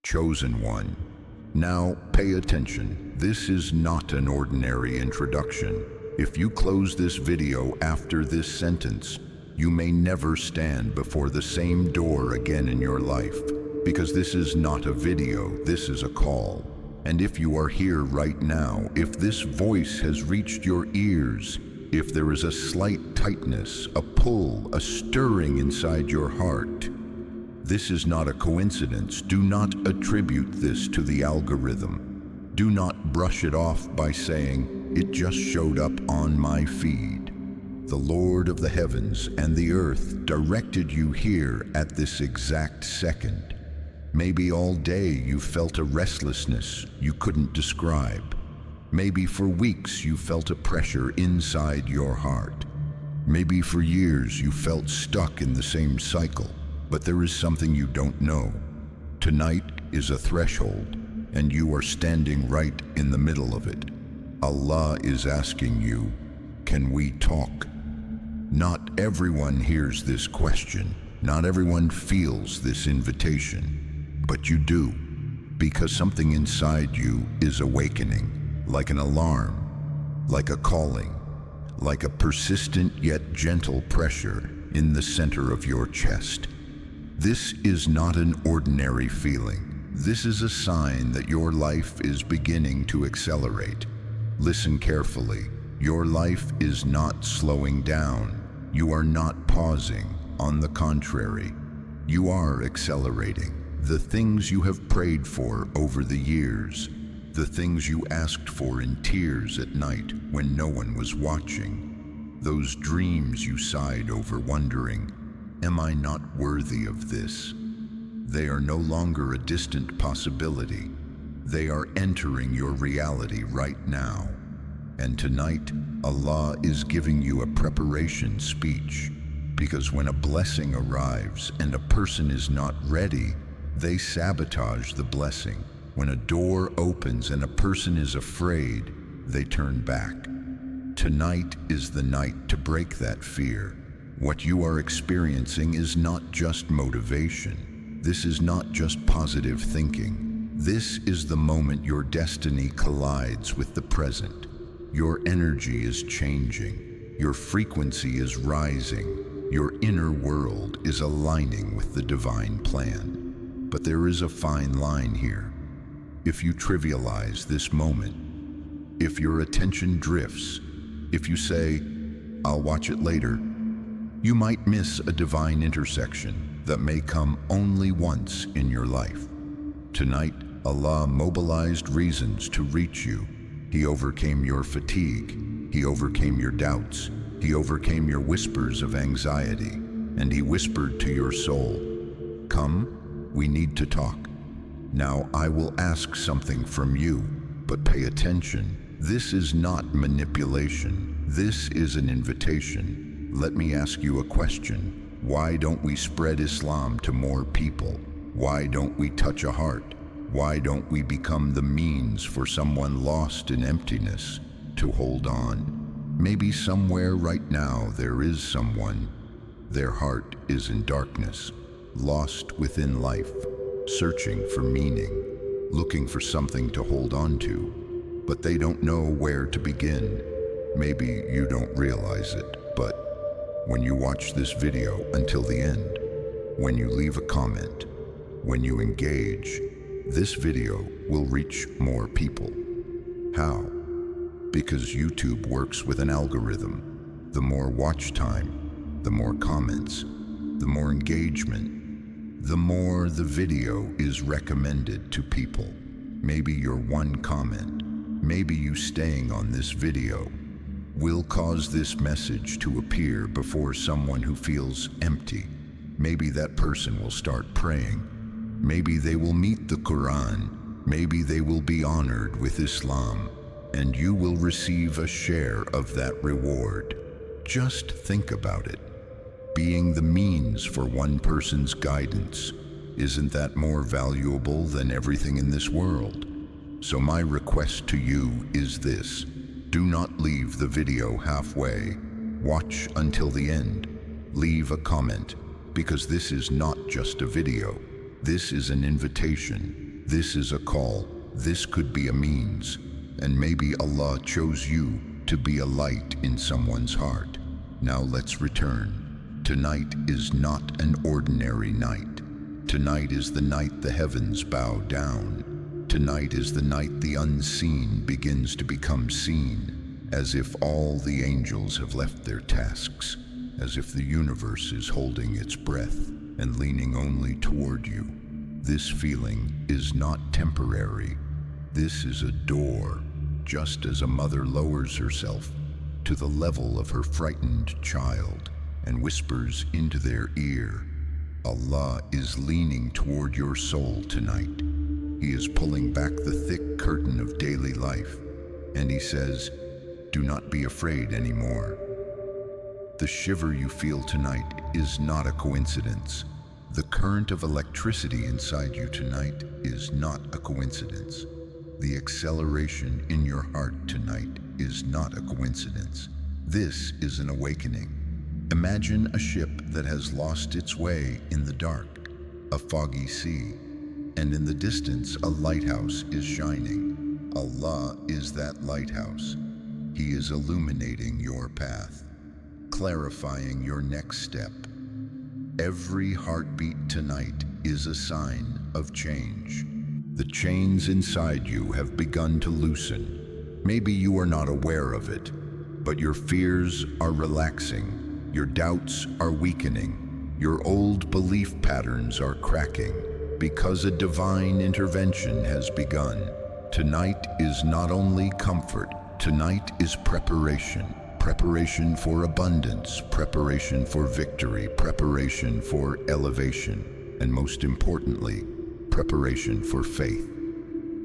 Chosen one. Now pay attention. This is not an ordinary introduction. If you close this video after this sentence, you may never stand before the same door again in your life, because this is not a video, this is a call. And if you are here right now, if this voice has reached your ears, if there is a slight tightness, a pull, a stirring inside your heart, this is not a coincidence. Do not attribute this to the algorithm. Do not brush it off by saying, "It just showed up on my feed." The Lord of the heavens and the earth directed you here at this exact second. Maybe all day you felt a restlessness you couldn't describe. Maybe for weeks you felt a pressure inside your heart. Maybe for years you felt stuck in the same cycle. But there is something you don't know. Tonight is a threshold, and you are standing right in the middle of it. Allah is asking you, can we talk? Not everyone hears this question. Not everyone feels this invitation. But you do, because something inside you is awakening, like an alarm, like a calling, like a persistent yet gentle pressure in the center of your chest. This is not an ordinary feeling. This is a sign that your life is beginning to accelerate. Listen carefully. Your life is not slowing down. You are not pausing. On the contrary, you are accelerating. The things you have prayed for over the years, the things you asked for in tears at night when no one was watching, those dreams you sighed over wondering, am I not worthy of this? They are no longer a distant possibility. They are entering your reality right now. And tonight, Allah is giving you a preparation speech, because when a blessing arrives and a person is not ready, they sabotage the blessing. When a door opens and a person is afraid, they turn back. Tonight is the night to break that fear. What you are experiencing is not just motivation. This is not just positive thinking. This is the moment your destiny collides with the present. Your energy is changing. Your frequency is rising. Your inner world is aligning with the divine plan. But there is a fine line here. If you trivialize this moment, if your attention drifts, if you say, "I'll watch it later," you might miss a divine intersection that may come only once in your life. Tonight, Allah mobilized reasons to reach you. He overcame your fatigue. He overcame your doubts. He overcame your whispers of anxiety. And He whispered to your soul, "Come, we need to talk. Now I will ask something from you, but pay attention. This is not manipulation. This is an invitation. Let me ask you a question. Why don't we spread Islam to more people? Why don't we touch a heart? Why don't we become the means for someone lost in emptiness to hold on? Maybe somewhere right now there is someone. Their heart is in darkness, lost within life, searching for meaning, looking for something to hold on to, but they don't know where to begin. Maybe you don't realize it, but when you watch this video until the end, when you leave a comment, when you engage, this video will reach more people. How? Because YouTube works with an algorithm. The more watch time, the more comments, the more engagement, the more the video is recommended to people. Maybe your one comment, maybe you staying on this video, will cause this message to appear before someone who feels empty. Maybe that person will start praying. Maybe they will meet the Quran. Maybe they will be honored with Islam, and you will receive a share of that reward. Just think about it. Being the means for one person's guidance, isn't that more valuable than everything in this world? So my request to you is this. Do not leave the video halfway. Watch until the end. Leave a comment, because this is not just a video. This is an invitation. This is a call. This could be a means. And maybe Allah chose you to be a light in someone's heart. Now let's return. Tonight is not an ordinary night. Tonight is the night the heavens bow down. Tonight is the night the unseen begins to become seen, as if all the angels have left their tasks, as if the universe is holding its breath and leaning only toward you. This feeling is not temporary. This is a door, just as a mother lowers herself to the level of her frightened child and whispers into their ear. Allah is leaning toward your soul tonight. He is pulling back the thick curtain of daily life, and He says, "Do not be afraid anymore." The shiver you feel tonight is not a coincidence. The current of electricity inside you tonight is not a coincidence. The acceleration in your heart tonight is not a coincidence. This is an awakening. Imagine a ship that has lost its way in the dark, a foggy sea, and in the distance a lighthouse is shining. Allah is that lighthouse. He is illuminating your path, clarifying your next step. Every heartbeat tonight is a sign of change. The chains inside you have begun to loosen. Maybe you are not aware of it, but your fears are relaxing, your doubts are weakening, your old belief patterns are cracking, because a divine intervention has begun. Tonight is not only comfort, tonight is preparation. Preparation for abundance, preparation for victory, preparation for elevation, and most importantly, preparation for faith.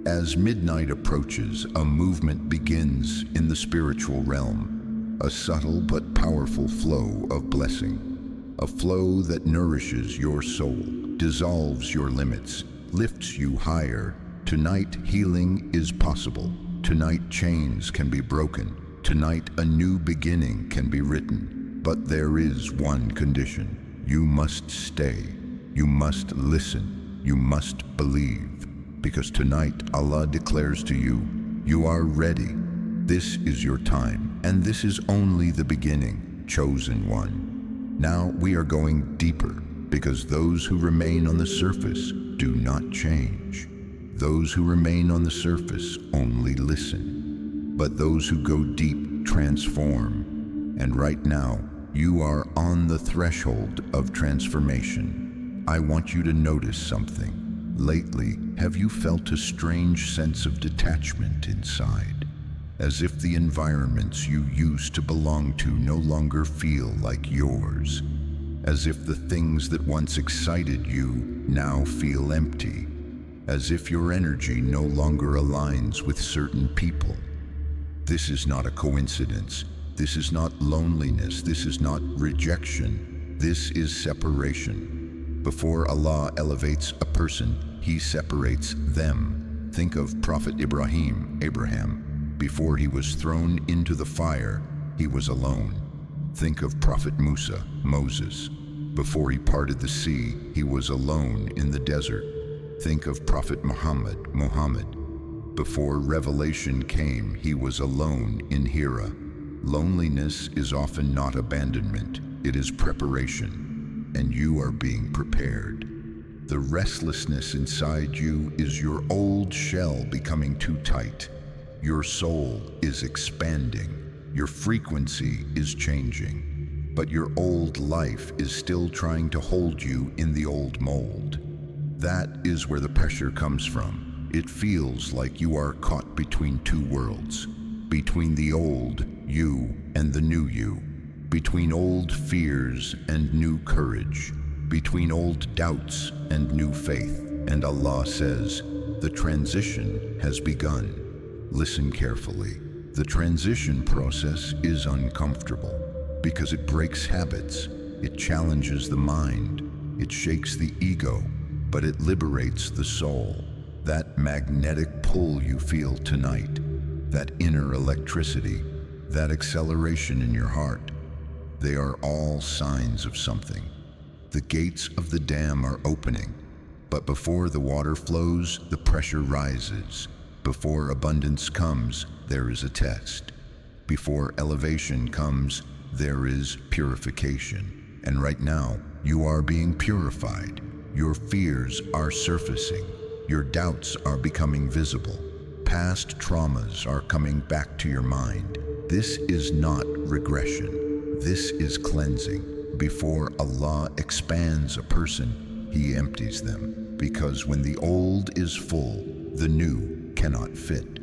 As midnight approaches, a movement begins in the spiritual realm, a subtle but powerful flow of blessing, a flow that nourishes your soul, dissolves your limits, lifts you higher. Tonight, healing is possible. Tonight, chains can be broken. Tonight, a new beginning can be written. But there is one condition. You must stay. You must listen. You must believe. Because tonight, Allah declares to you, you are ready. This is your time, and this is only the beginning, chosen one. Now we are going deeper, because those who remain on the surface do not change. Those who remain on the surface only listen. But those who go deep transform. And right now, you are on the threshold of transformation. I want you to notice something. Lately, have you felt a strange sense of detachment inside? As if the environments you used to belong to no longer feel like yours. As if the things that once excited you now feel empty. As if your energy no longer aligns with certain people. This is not a coincidence. This is not loneliness. This is not rejection. This is separation. Before Allah elevates a person, He separates them. Think of Prophet Abraham. Before he was thrown into the fire, he was alone. Think of Prophet Moses. Before he parted the sea, he was alone in the desert. Think of Prophet Muhammad. Before revelation came, he was alone in Hira. Loneliness is often not abandonment, it is preparation, and you are being prepared. The restlessness inside you is your old shell becoming too tight. Your soul is expanding, your frequency is changing, but your old life is still trying to hold you in the old mold. That is where the pressure comes from. It feels like you are caught between two worlds, between the old you and the new you, between old fears and new courage, between old doubts and new faith. And Allah says, the transition has begun. Listen carefully. The transition process is uncomfortable because it breaks habits, it challenges the mind, it shakes the ego, but it liberates the soul. That magnetic pull you feel tonight, that inner electricity, that acceleration in your heart, they are all signs of something. The gates of the dam are opening. But before the water flows, the pressure rises. Before abundance comes, there is a test. Before elevation comes, there is purification. And right now, you are being purified. Your fears are surfacing. Your doubts are becoming visible. Past traumas are coming back to your mind. This is not regression. This is cleansing. Before Allah expands a person, He empties them. Because when the old is full, the new cannot fit.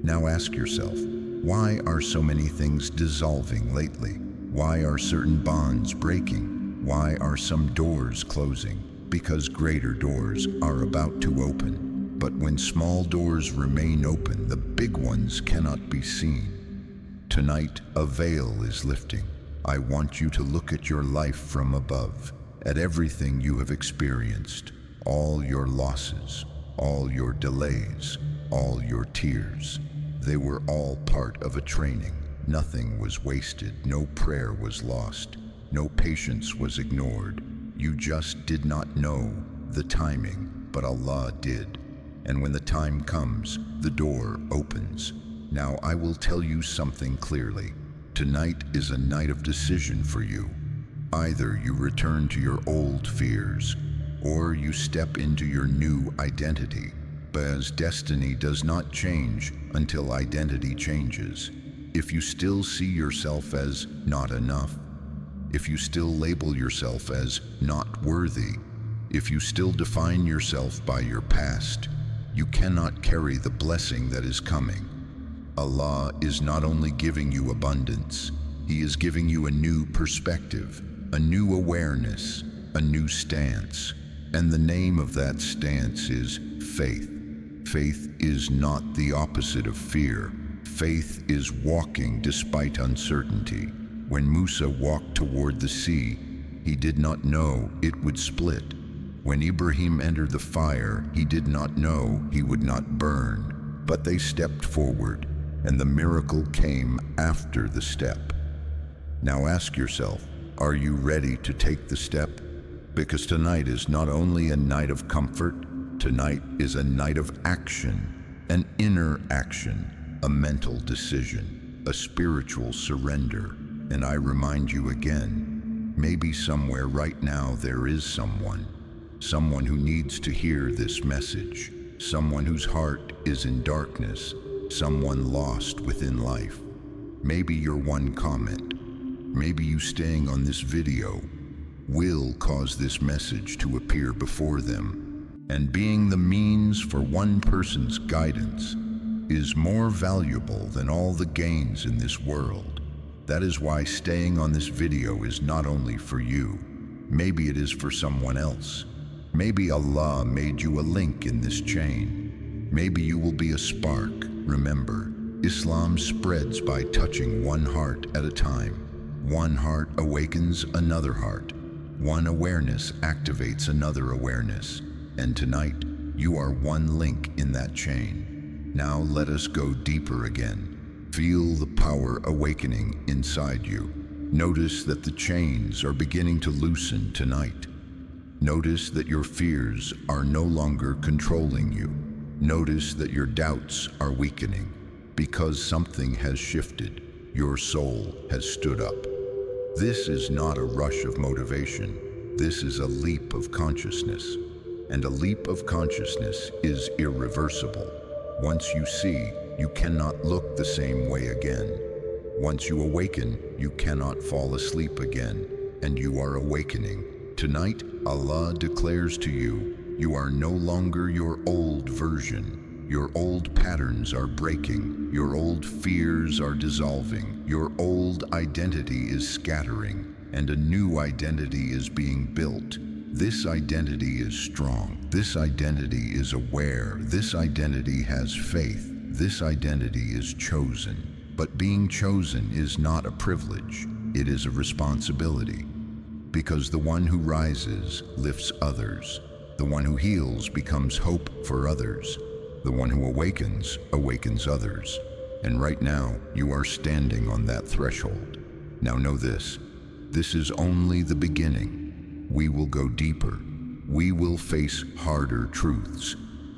Now ask yourself, why are so many things dissolving lately? Why are certain bonds breaking? Why are some doors closing? Because greater doors are about to open. But when small doors remain open, the big ones cannot be seen. Tonight, a veil is lifting. I want you to look at your life from above, at everything you have experienced, all your losses, all your delays, all your tears. They were all part of a training. Nothing was wasted, no prayer was lost, no patience was ignored. You just did not know the timing, but Allah did. And when the time comes, the door opens. Now I will tell you something clearly. Tonight is a night of decision for you. Either you return to your old fears, or you step into your new identity. But as destiny does not change until identity changes. If you still see yourself as not enough, if you still label yourself as not worthy, if you still define yourself by your past, you cannot carry the blessing that is coming. Allah is not only giving you abundance, He is giving you a new perspective, a new awareness, a new stance. And the name of that stance is faith. Faith is not the opposite of fear. Faith is walking despite uncertainty. When Musa walked toward the sea, he did not know it would split. When Ibrahim entered the fire, he did not know he would not burn. But they stepped forward, and the miracle came after the step. Now ask yourself, are you ready to take the step? Because tonight is not only a night of comfort, tonight is a night of action, an inner action, a mental decision, a spiritual surrender. And I remind you again, maybe somewhere right now there is someone who needs to hear this message, someone whose heart is in darkness, someone lost within life. Maybe your one comment, maybe you staying on this video, will cause this message to appear before them. And being the means for one person's guidance is more valuable than all the gains in this world. That is why staying on this video is not only for you, maybe it is for someone else. Maybe Allah made you a link in this chain. Maybe you will be a spark. Remember, Islam spreads by touching one heart at a time. One heart awakens another heart. One awareness activates another awareness. And tonight, you are one link in that chain. Now let us go deeper again. Feel the power awakening inside you. Notice that the chains are beginning to loosen tonight. Notice that your fears are no longer controlling you. Notice that your doubts are weakening. Because something has shifted, your soul has stood up. This is not a rush of motivation. This is a leap of consciousness. And a leap of consciousness is irreversible. Once you see, you cannot look the same way again. Once you awaken, you cannot fall asleep again, and you are awakening. Tonight, Allah declares to you, you are no longer your old version. Your old patterns are breaking. Your old fears are dissolving. Your old identity is scattering, and a new identity is being built. This identity is strong. This identity is aware. This identity has faith. This identity is chosen. But being chosen is not a privilege. It is a responsibility. Because the one who rises lifts others. The one who heals becomes hope for others. The one who awakens others. And right now, you are standing on that threshold. Now know this is only the beginning. We will go deeper. We will face harder truths.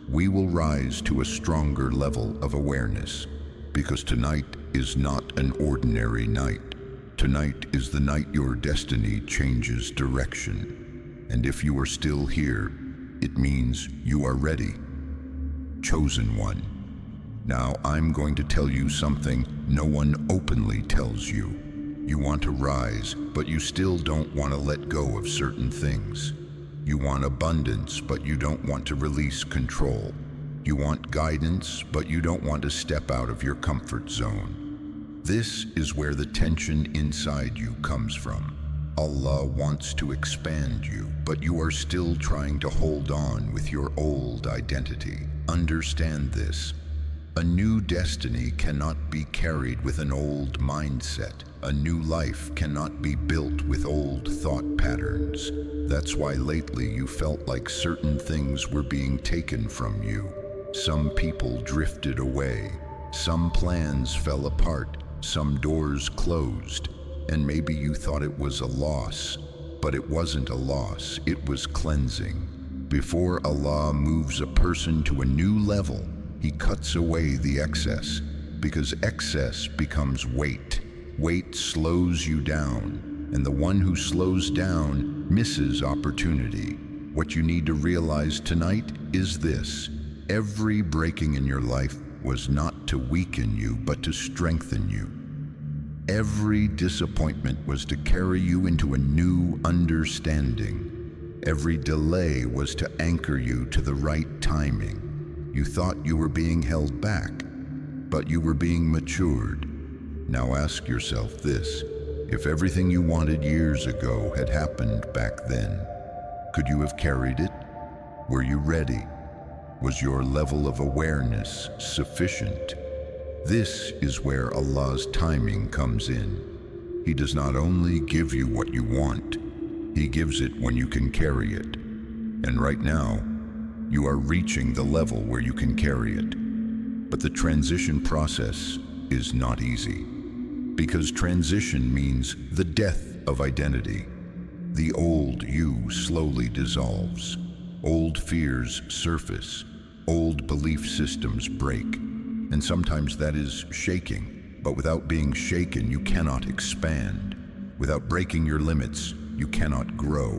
We will rise to a stronger level of awareness, because tonight is not an ordinary night. Tonight is the night your destiny changes direction. And if you are still here, it means you are ready. Chosen one. Now I'm going to tell you something no one openly tells you. You want to rise, but you still don't want to let go of certain things. You want abundance, but you don't want to release control. You want guidance, but you don't want to step out of your comfort zone. This is where the tension inside you comes from. Allah wants to expand you, but you are still trying to hold on with your old identity. Understand this. A new destiny cannot be carried with an old mindset. A new life cannot be built with old thought patterns. That's why lately you felt like certain things were being taken from you. Some people drifted away. Some plans fell apart. Some doors closed. And maybe you thought it was a loss, but it wasn't a loss, it was cleansing. Before Allah moves a person to a new level, He cuts away the excess, because excess becomes weight. Weight slows you down, and the one who slows down misses opportunity. What you need to realize tonight is this: every breaking in your life was not to weaken you, but to strengthen you. Every disappointment was to carry you into a new understanding. Every delay was to anchor you to the right timing. You thought you were being held back, but you were being matured. Now ask yourself this: if everything you wanted years ago had happened back then, could you have carried it? Were you ready? Was your level of awareness sufficient? This is where Allah's timing comes in. He does not only give you what you want, He gives it when you can carry it. And right now, you are reaching the level where you can carry it. But the transition process is not easy, because transition means the death of identity. The old you slowly dissolves. Old fears surface. Old belief systems break. And sometimes that is shaking, but without being shaken, you cannot expand. Without breaking your limits, you cannot grow.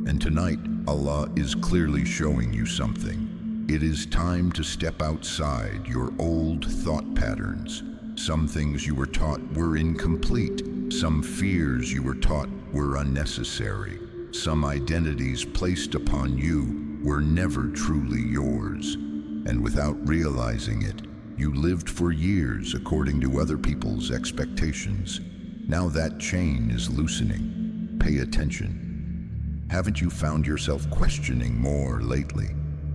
And tonight, Allah is clearly showing you something. It is time to step outside your old thought patterns. Some things you were taught were incomplete. Some fears you were taught were unnecessary. Some identities placed upon you were never truly yours. And without realizing it, you lived for years according to other people's expectations. Now that chain is loosening. Pay attention. Haven't you found yourself questioning more lately?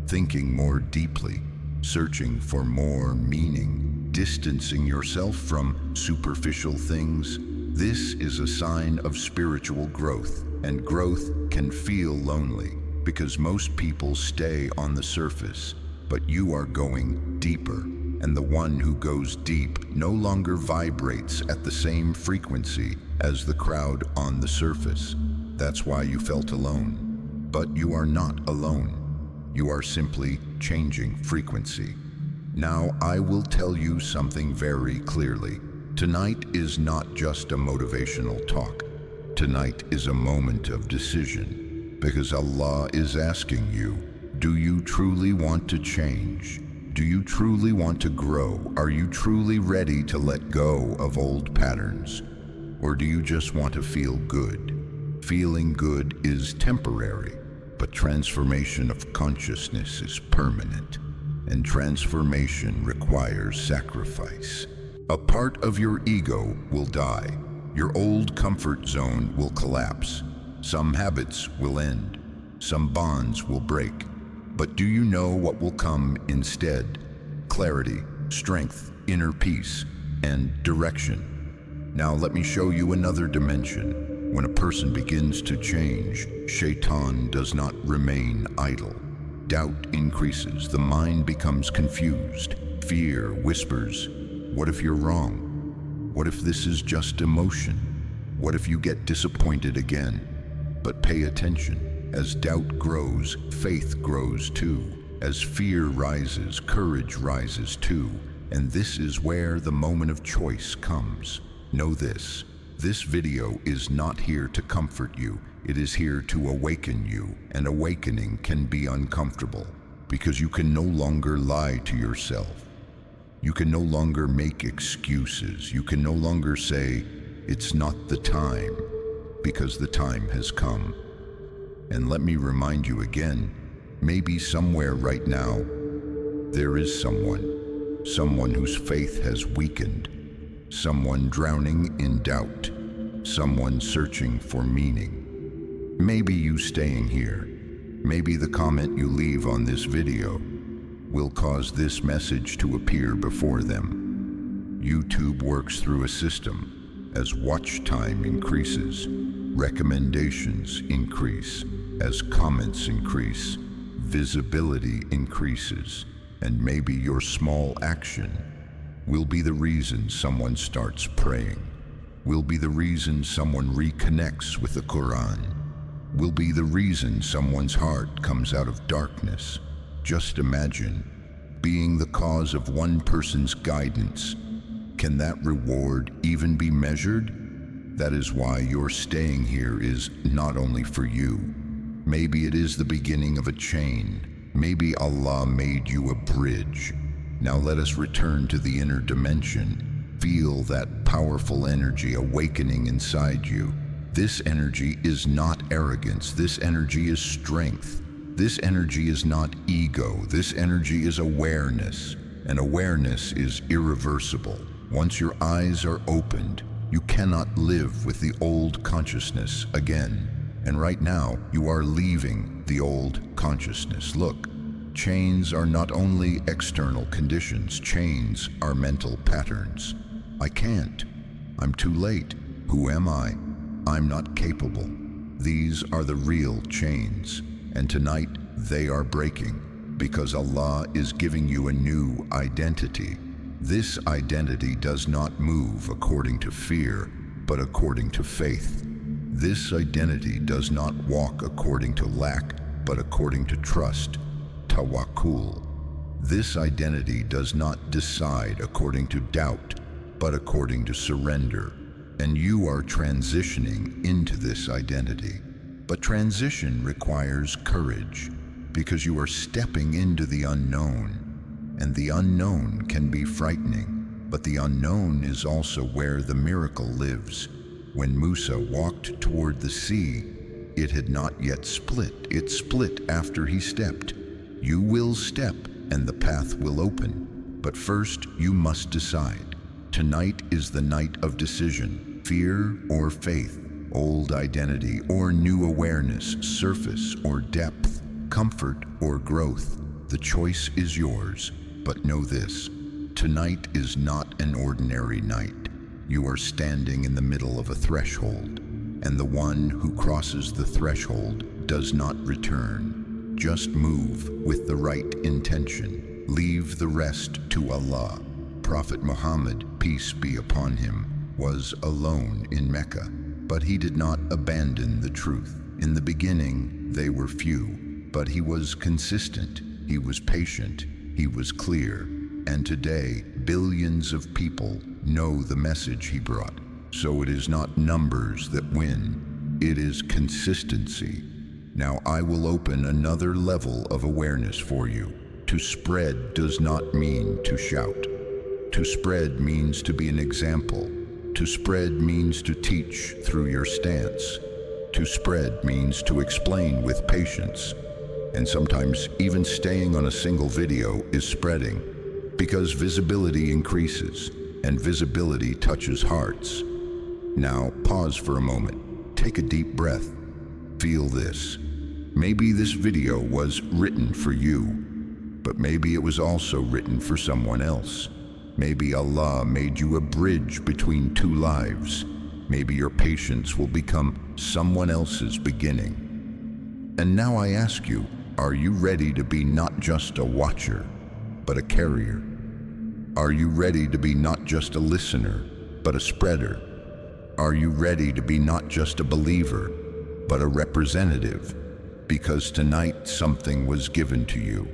Thinking more deeply? Searching for more meaning? Distancing yourself from superficial things? This is a sign of spiritual growth, and growth can feel lonely, because most people stay on the surface, but you are going deeper. And the one who goes deep no longer vibrates at the same frequency as the crowd on the surface. That's why you felt alone. But you are not alone. You are simply changing frequency. Now I will tell you something very clearly. Tonight is not just a motivational talk. Tonight is a moment of decision, because Allah is asking you, do you truly want to change? Do you truly want to grow? Are you truly ready to let go of old patterns? Or do you just want to feel good? Feeling good is temporary, but transformation of consciousness is permanent, and transformation requires sacrifice. A part of your ego will die. Your old comfort zone will collapse. Some habits will end. Some bonds will break. But do you know what will come instead? Clarity, strength, inner peace, and direction. Now let me show you another dimension. When a person begins to change, Shaitan does not remain idle. Doubt increases, the mind becomes confused. Fear whispers, what if you're wrong? What if this is just emotion? What if you get disappointed again? But pay attention. As doubt grows, faith grows too. As fear rises, courage rises too. And this is where the moment of choice comes. Know this. This video is not here to comfort you. It is here to awaken you. And awakening can be uncomfortable because you can no longer lie to yourself. You can no longer make excuses. You can no longer say, "It's not the time," because the time has come. And let me remind you again, maybe somewhere right now, there is someone whose faith has weakened, someone drowning in doubt, someone searching for meaning. Maybe you staying here, maybe the comment you leave on this video will cause this message to appear before them. YouTube works through a system. As watch time increases, recommendations increase. As comments increase, visibility increases. And maybe your small action will be the reason someone starts praying, will be the reason someone reconnects with the Quran, will be the reason someone's heart comes out of darkness. Just imagine being the cause of one person's guidance. Can that reward even be measured? That is why your staying here is not only for you. Maybe it is the beginning of a chain. Maybe Allah made you a bridge. Now let us return to the inner dimension. Feel that powerful energy awakening inside you. This energy is not arrogance. This energy is strength. This energy is not ego. This energy is awareness. And awareness is irreversible. Once your eyes are opened, you cannot live with the old consciousness again. And right now, you are leaving the old consciousness. Look, chains are not only external conditions. Chains are mental patterns. I can't. I'm too late. Who am I? I'm not capable. These are the real chains. And tonight, they are breaking because Allah is giving you a new identity. This identity does not move according to fear, but according to faith. This identity does not walk according to lack, but according to trust, tawakkul. This identity does not decide according to doubt, but according to surrender. And you are transitioning into this identity. But transition requires courage, because you are stepping into the unknown. And the unknown can be frightening, but the unknown is also where the miracle lives. When Musa walked toward the sea, it had not yet split. It split after he stepped. You will step, and the path will open. But first, you must decide. Tonight is the night of decision. Fear or faith, old identity or new awareness, surface or depth, comfort or growth. The choice is yours. But know this, tonight is not an ordinary night. You are standing in the middle of a threshold, and the one who crosses the threshold does not return. Just move with the right intention. Leave the rest to Allah. Prophet Muhammad, peace be upon him, was alone in Mecca, but he did not abandon the truth. In the beginning, they were few, but he was consistent, he was patient, he was clear. And today, billions of people know the message he brought. So it is not numbers that win, it is consistency. Now I will open another level of awareness for you. To spread does not mean to shout. To spread means to be an example. To spread means to teach through your stance. To spread means to explain with patience. And sometimes even staying on a single video is spreading, because visibility increases, and visibility touches hearts. Now, pause for a moment. Take a deep breath. Feel this. Maybe this video was written for you, but maybe it was also written for someone else. Maybe Allah made you a bridge between two lives. Maybe your patience will become someone else's beginning. And now I ask you, are you ready to be not just a watcher, but a carrier? Are you ready to be not just a listener, but a spreader? Are you ready to be not just a believer, but a representative? because tonight something was given to you.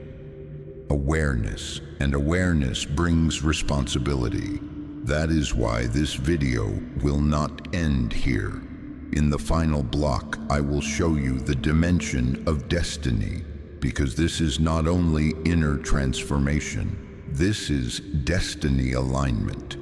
Awareness, and awareness brings responsibility. That is why this video will not end here. In the final block, I will show you the dimension of destiny, because this is not only inner transformation, this is destiny alignment.